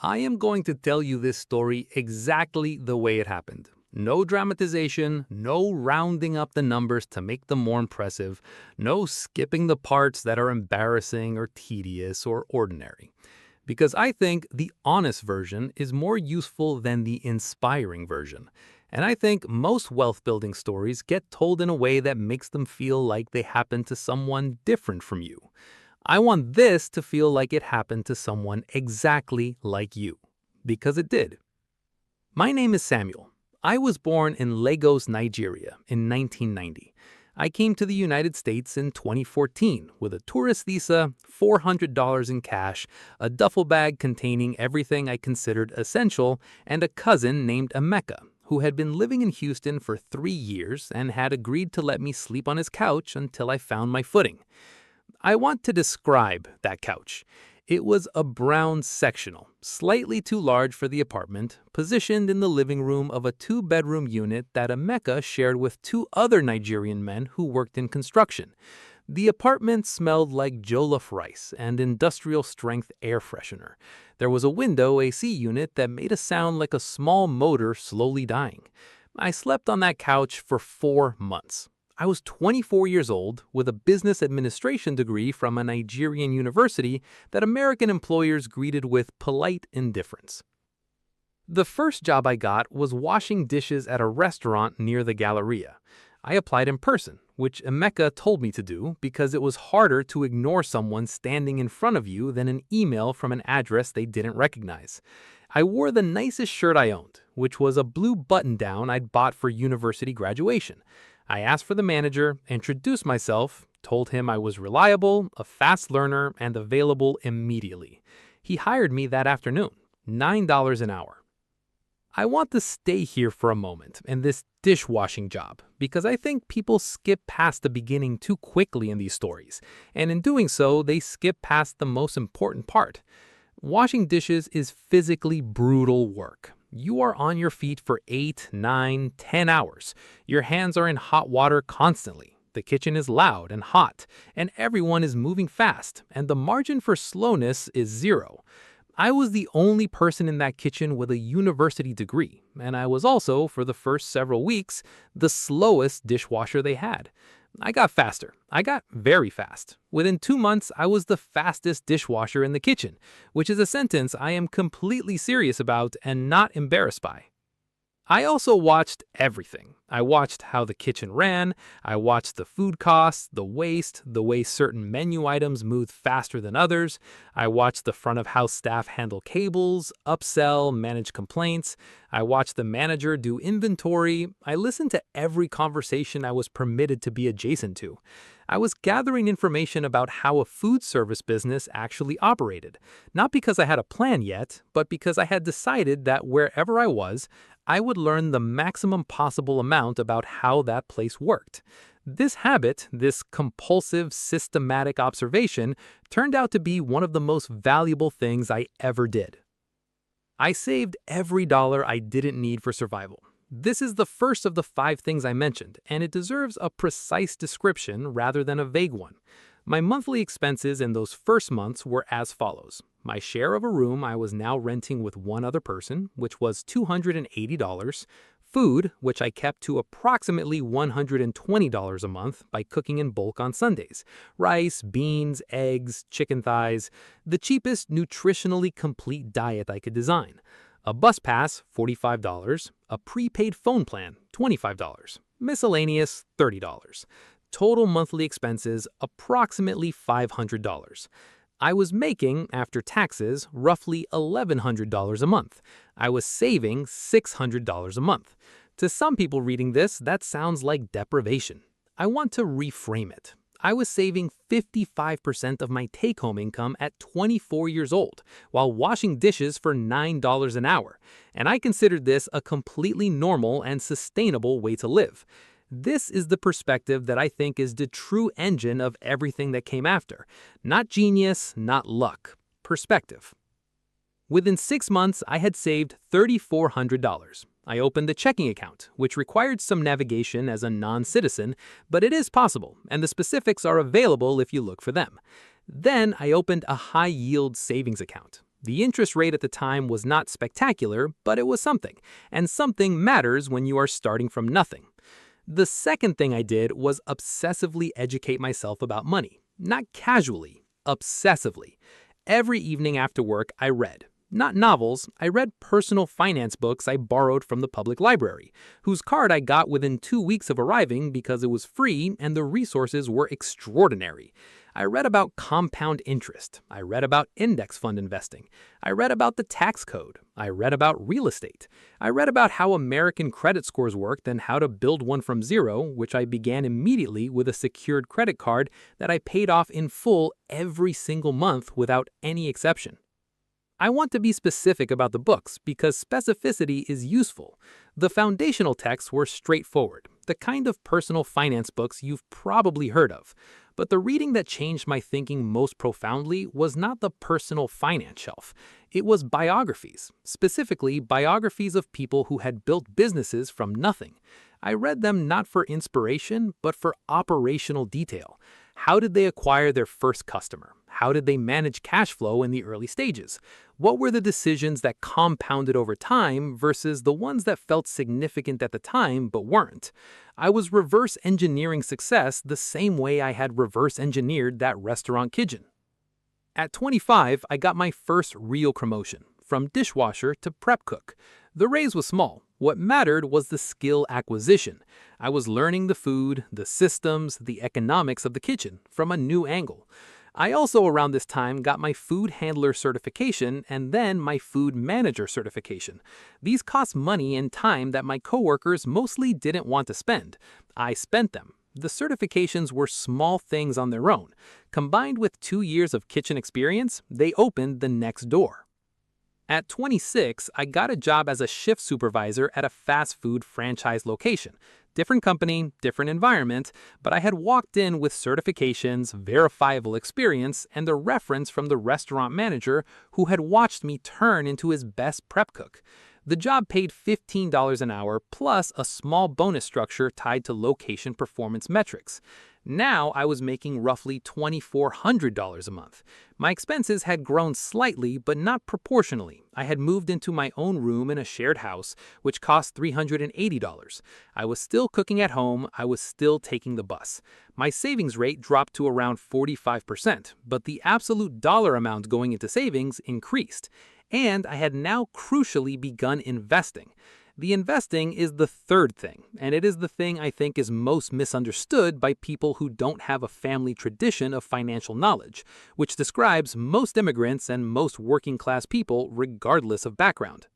I am going to tell you this story exactly the way it happened. No dramatization, no rounding up the numbers to make them more impressive, no skipping the parts that are embarrassing or tedious or ordinary. Because I think the honest version is more useful than the inspiring version. And I think most wealth building stories get told in a way that makes them feel like they happened to someone different from you. I want this to feel like it happened to someone exactly like you. Because it did. My name is Samuel. I was born in Lagos, Nigeria in 1990. I came to the United States in 2014 with a tourist visa, $400 in cash, a duffel bag containing everything I considered essential, and a cousin named Emeka, who had been living in Houston for 3 years and had agreed to let me sleep on his couch until I found my footing. I want to describe that couch. It was a brown sectional, slightly too large for the apartment, positioned in the living room of a 2-bedroom unit that Emeka shared with 2 other Nigerian men who worked in construction. The apartment smelled like jollof rice and industrial-strength air freshener. There was a window AC unit that made a sound like a small motor slowly dying. I slept on that couch for 4 months. I was 24 years old with a business administration degree from a Nigerian university that American employers greeted with polite indifference. The first job I got was washing dishes at a restaurant near the Galleria. I applied in person, which Emeka told me to do because it was harder to ignore someone standing in front of you than an email from an address they didn't recognize. I wore the nicest shirt I owned, which was a blue button-down I'd bought for university graduation. I asked for the manager, introduced myself, told him I was reliable, a fast learner, and available immediately. He hired me that afternoon, $9 an hour. I want to stay here for a moment in this dishwashing job because I think people skip past the beginning too quickly in these stories, and in doing so, they skip past the most important part. Washing dishes is physically brutal work. You are on your feet for 8, 9, 10 hours. Your hands are in hot water constantly. The kitchen is loud and hot, and everyone is moving fast, and the margin for slowness is 0. I was the only person in that kitchen with a university degree, and I was also, for the first several weeks, the slowest dishwasher they had. I got faster. I got very fast. Within 2 months, I was the fastest dishwasher in the kitchen, which is a sentence I am completely serious about and not embarrassed by. I also watched everything. I watched how the kitchen ran, I watched the food costs, the waste, the way certain menu items moved faster than others. I watched the front of house staff handle cables, upsell, manage complaints. I watched the manager do inventory. I listened to every conversation I was permitted to be adjacent to. I was gathering information about how a food service business actually operated, not because I had a plan yet, but because I had decided that wherever I was, I would learn the maximum possible amount about how that place worked. This habit, this compulsive, systematic observation, turned out to be one of the most valuable things I ever did. I saved every dollar I didn't need for survival. This is the first of the 5 things I mentioned, and it deserves a precise description rather than a vague one. My monthly expenses in those first months were as follows. My share of a room I was now renting with one other person, which was $280. Food, which I kept to approximately $120 a month by cooking in bulk on Sundays. Rice, beans, eggs, chicken thighs. The cheapest, nutritionally complete diet I could design. A bus pass, $45. A prepaid phone plan, $25. Miscellaneous, $30. Total monthly expenses, approximately $500. I was making, after taxes, roughly $1,100 a month. I was saving $600 a month. To some people reading this, that sounds like deprivation. I want to reframe it. I was saving 55% of my take-home income at 24 years old, while washing dishes for $9 an hour, and I considered this a completely normal and sustainable way to live. This is the perspective that I think is the true engine of everything that came after. Not genius, not luck. Perspective. Within 6 months, I had saved $3,400. I opened a checking account, which required some navigation as a non-citizen, but it is possible, and the specifics are available if you look for them. Then I opened a high-yield savings account. The interest rate at the time was not spectacular, but it was something, and something matters when you are starting from nothing. The second thing I did was obsessively educate myself about money. Not casually, obsessively. Every evening after work, I read. Not novels, I read personal finance books I borrowed from the public library, whose card I got within 2 weeks of arriving because it was free and the resources were extraordinary. I read about compound interest. I read about index fund investing. I read about the tax code. I read about real estate. I read about how American credit scores worked and how to build one from zero, which I began immediately with a secured credit card that I paid off in full every single month without any exception. I want to be specific about the books because specificity is useful. The foundational texts were straightforward, the kind of personal finance books you've probably heard of. But the reading that changed my thinking most profoundly was not the personal finance shelf. It was biographies, specifically biographies of people who had built businesses from nothing. I read them not for inspiration, but for operational detail. How did they acquire their first customer? How did they manage cash flow in the early stages? What were the decisions that compounded over time versus the ones that felt significant at the time but weren't? I was reverse engineering success the same way I had reverse engineered that restaurant kitchen. At 25, I got my first real promotion, from dishwasher to prep cook. The raise was small. What mattered was the skill acquisition. I was learning the food, the systems, the economics of the kitchen from a new angle. I also, around this time, got my food handler certification and then my food manager certification. These cost money and time that my coworkers mostly didn't want to spend. I spent them. The certifications were small things on their own. Combined with 2 years of kitchen experience, they opened the next door. At 26, I got a job as a shift supervisor at a fast food franchise location. Different company, different environment, but I had walked in with certifications, verifiable experience, and a reference from the restaurant manager who had watched me turn into his best prep cook. The job paid $15 an hour plus a small bonus structure tied to location performance metrics. Now I was making roughly $2,400 a month. My expenses had grown slightly, but not proportionally. I had moved into my own room in a shared house, which cost $380. I was still cooking at home. I was still taking the bus. My savings rate dropped to around 45%, but the absolute dollar amount going into savings increased. And I had now crucially begun investing. The investing is the third thing, and it is the thing I think is most misunderstood by people who don't have a family tradition of financial knowledge, which describes most immigrants and most working-class people regardless of background.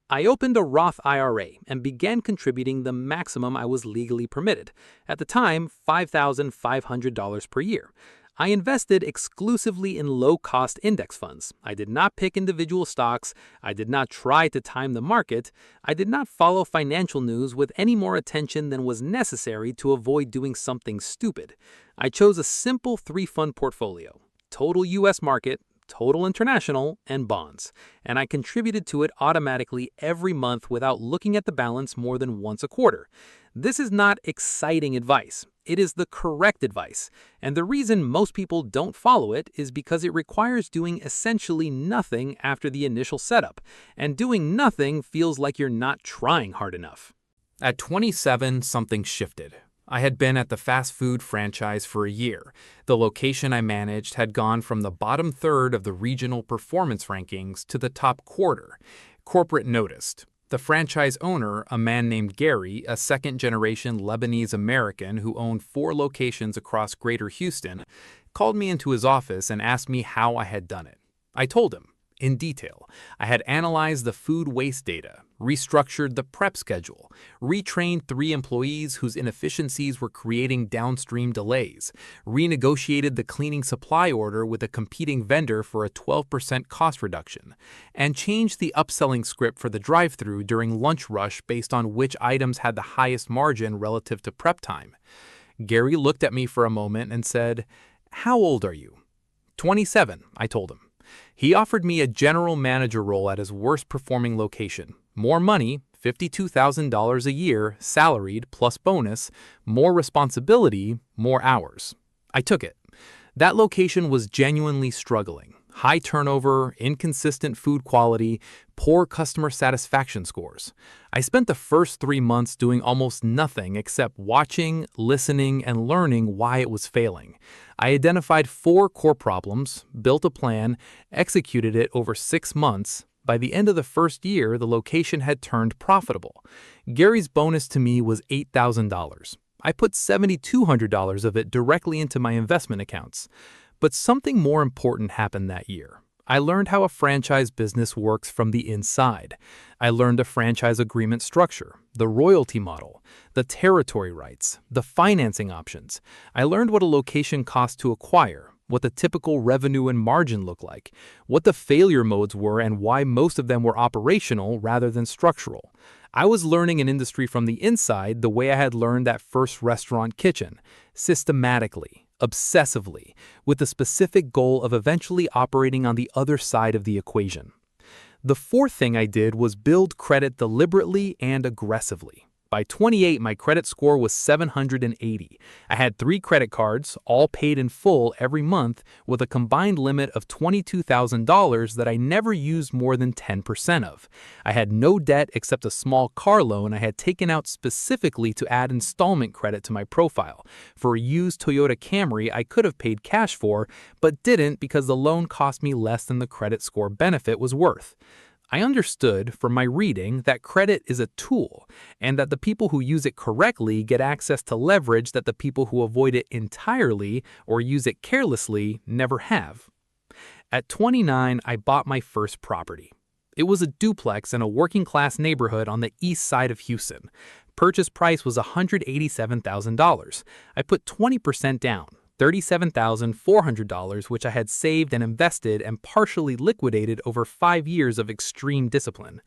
I opened a Roth IRA and began contributing the maximum I was legally permitted, at the time $5,500 per year. I invested exclusively in low-cost index funds. I did not pick individual stocks. I did not try to time the market. I did not follow financial news with any more attention than was necessary to avoid doing something stupid. I chose a simple 3-fund portfolio: total U.S. market, total international, and bonds. And I contributed to it automatically every month without looking at the balance more than once a quarter. This is not exciting advice. It is the correct advice. And the reason most people don't follow it is because it requires doing essentially nothing after the initial setup. And doing nothing feels like you're not trying hard enough. At 27, something shifted. I had been at the fast food franchise for a year. The location I managed had gone from the bottom third of the regional performance rankings to the top quarter. Corporate noticed. The franchise owner, a man named Gary, a second-generation Lebanese American who owned 4 locations across Greater Houston, called me into his office and asked me how I had done it. I told him, in detail. I had analyzed the food waste data, restructured the prep schedule, retrained 3 employees whose inefficiencies were creating downstream delays, renegotiated the cleaning supply order with a competing vendor for a 12% cost reduction, and changed the upselling script for the drive-thru during lunch rush based on which items had the highest margin relative to prep time. Gary looked at me for a moment and said, "How old are you?" 27, I told him. He offered me a general manager role at his worst-performing location. More money, $52,000 a year, salaried plus bonus, more responsibility, more hours. I took it. That location was genuinely struggling. high turnover, inconsistent food quality, poor customer satisfaction scores. I spent the first 3 months doing almost nothing except watching, listening, and learning why it was failing. I identified 4 core problems, built a plan, executed it over 6 months. By the end of the first year, the location had turned profitable. Gary's bonus to me was $8,000. I put $7,200 of it directly into my investment accounts. But something more important happened that year. I learned how a franchise business works from the inside. I learned the franchise agreement structure, the royalty model, the territory rights, the financing options. I learned what a location cost to acquire, what the typical revenue and margin look like, what the failure modes were, and why most of them were operational rather than structural. I was learning an industry from the inside the way I had learned that first restaurant kitchen, systematically, obsessively, with the specific goal of eventually operating on the other side of the equation. The fourth thing I did was build credit deliberately and aggressively. By 28, my credit score was 780. I had 3 credit cards, all paid in full every month, with a combined limit of $22,000 that I never used more than 10% of. I had no debt except a small car loan I had taken out specifically to add installment credit to my profile. For a used Toyota Camry I could have paid cash for, but didn't because the loan cost me less than the credit score benefit was worth. I understood from my reading that credit is a tool, and that the people who use it correctly get access to leverage that the people who avoid it entirely or use it carelessly never have. At 29, I bought my first property. It was a duplex in a working-class neighborhood on the east side of Houston. Purchase price was $187,000. I put 20% down. $37,400, which I had saved and invested and partially liquidated over 5 years of extreme discipline.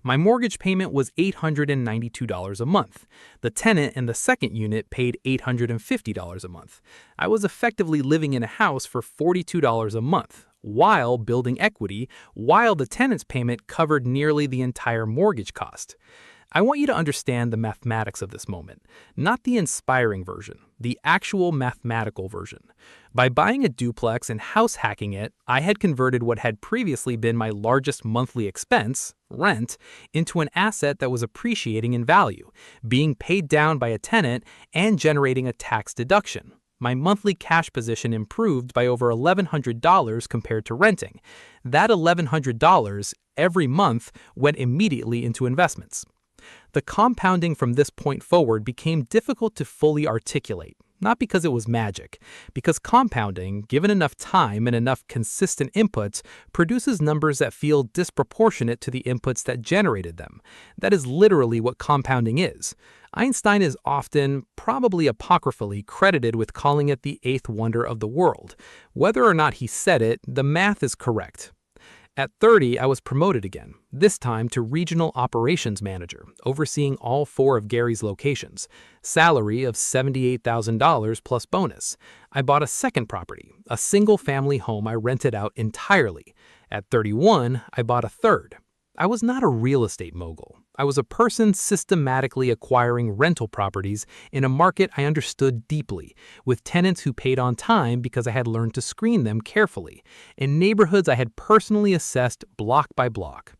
My mortgage payment was $892 a month. The tenant in the second unit paid $850 a month. I was effectively living in a house for $42 a month, while building equity, while the tenant's payment covered nearly the entire mortgage cost. I want you to understand the mathematics of this moment, not the inspiring version, the actual mathematical version. By buying a duplex and house hacking it, I had converted what had previously been my largest monthly expense, rent, into an asset that was appreciating in value, being paid down by a tenant and generating a tax deduction. My monthly cash position improved by over $1,100 compared to renting. That $1,100 every month went immediately into investments. The compounding from this point forward became difficult to fully articulate, not because it was magic, because compounding, given enough time and enough consistent inputs, produces numbers that feel disproportionate to the inputs that generated them. That is literally what compounding is. Einstein is often, probably apocryphally, credited with calling it the eighth wonder of the world. Whether or not he said it, the math is correct. At 30, I was promoted again, this time to Regional Operations Manager, overseeing all 4 of Gary's locations. Salary of $78,000 plus bonus. I bought a second property, a single-family home I rented out entirely. At 31, I bought a third. I was not a real estate mogul. I was a person systematically acquiring rental properties in a market I understood deeply, with tenants who paid on time because I had learned to screen them carefully, in neighborhoods I had personally assessed block by block.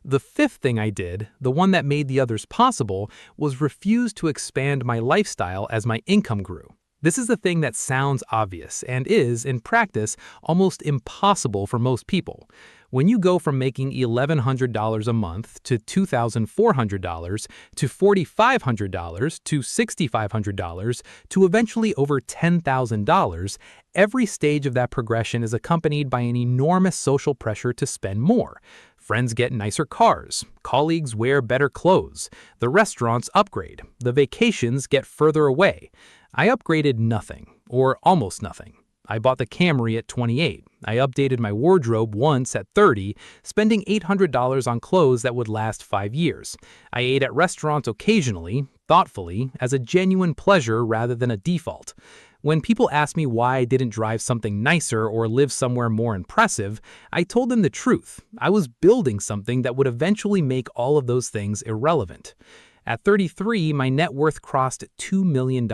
The fifth thing I did, the one that made the others possible, was refuse to expand my lifestyle as my income grew. This is the thing that sounds obvious and is, in practice, almost impossible for most people. When you go from making $1,100 a month to $2,400 to $4,500 to $6,500 to eventually over $10,000, every stage of that progression is accompanied by an enormous social pressure to spend more. Friends get nicer cars, colleagues wear better clothes, the restaurants upgrade, the vacations get further away. I upgraded nothing, or almost nothing. I bought the Camry at 28. I updated my wardrobe once at 30, spending $800 on clothes that would last 5 years. I ate at restaurants occasionally, thoughtfully, as a genuine pleasure rather than a default. When people ask me why I didn't drive something nicer or live somewhere more impressive, I told them the truth. I was building something that would eventually make all of those things irrelevant. At 33, my net worth crossed $2 million.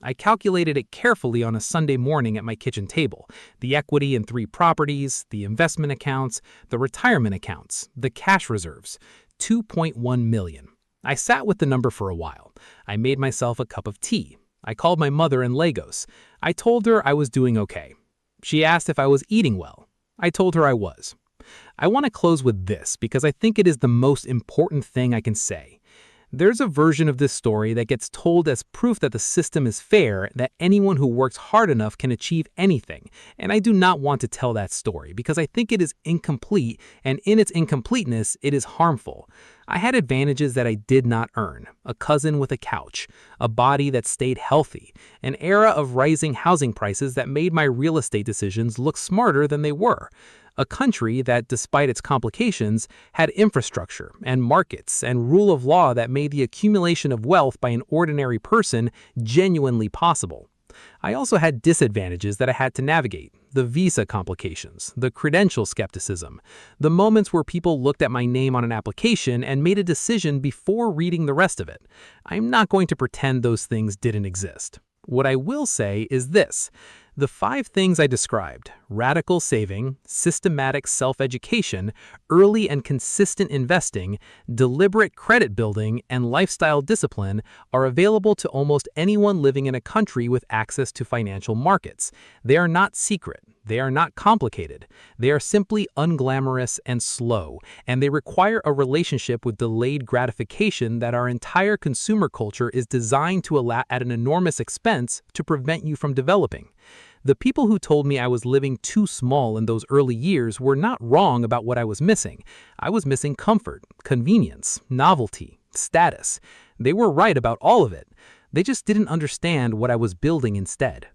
I calculated it carefully on a Sunday morning at my kitchen table. The equity in 3 properties, the investment accounts, the retirement accounts, the cash reserves. 2.1 million. I sat with the number for a while. I made myself a cup of tea. I called my mother in Lagos. I told her I was doing okay. She asked if I was eating well. I told her I was. I want to close with this because I think it is the most important thing I can say. There's a version of this story that gets told as proof that the system is fair, that anyone who works hard enough can achieve anything. And I do not want to tell that story because I think it is incomplete, and in its incompleteness, it is harmful. I had advantages that I did not earn: a cousin with a couch, a body that stayed healthy, an era of rising housing prices that made my real estate decisions look smarter than they were, a country that, despite its complications, had infrastructure and markets and rule of law that made the accumulation of wealth by an ordinary person genuinely possible. I also had disadvantages that I had to navigate: the visa complications, the credential skepticism, the moments where people looked at my name on an application and made a decision before reading the rest of it. I'm not going to pretend those things didn't exist. What I will say is this: the 5 things I described — radical saving, systematic self-education, early and consistent investing, deliberate credit building, and lifestyle discipline — are available to almost anyone living in a country with access to financial markets. They are not secret. They are not complicated. They are simply unglamorous and slow, and they require a relationship with delayed gratification that our entire consumer culture is designed to allow at an enormous expense to prevent you from developing. The people who told me I was living too small in those early years were not wrong about what I was missing. I was missing comfort, convenience, novelty, status. They were right about all of it. They just didn't understand what I was building instead.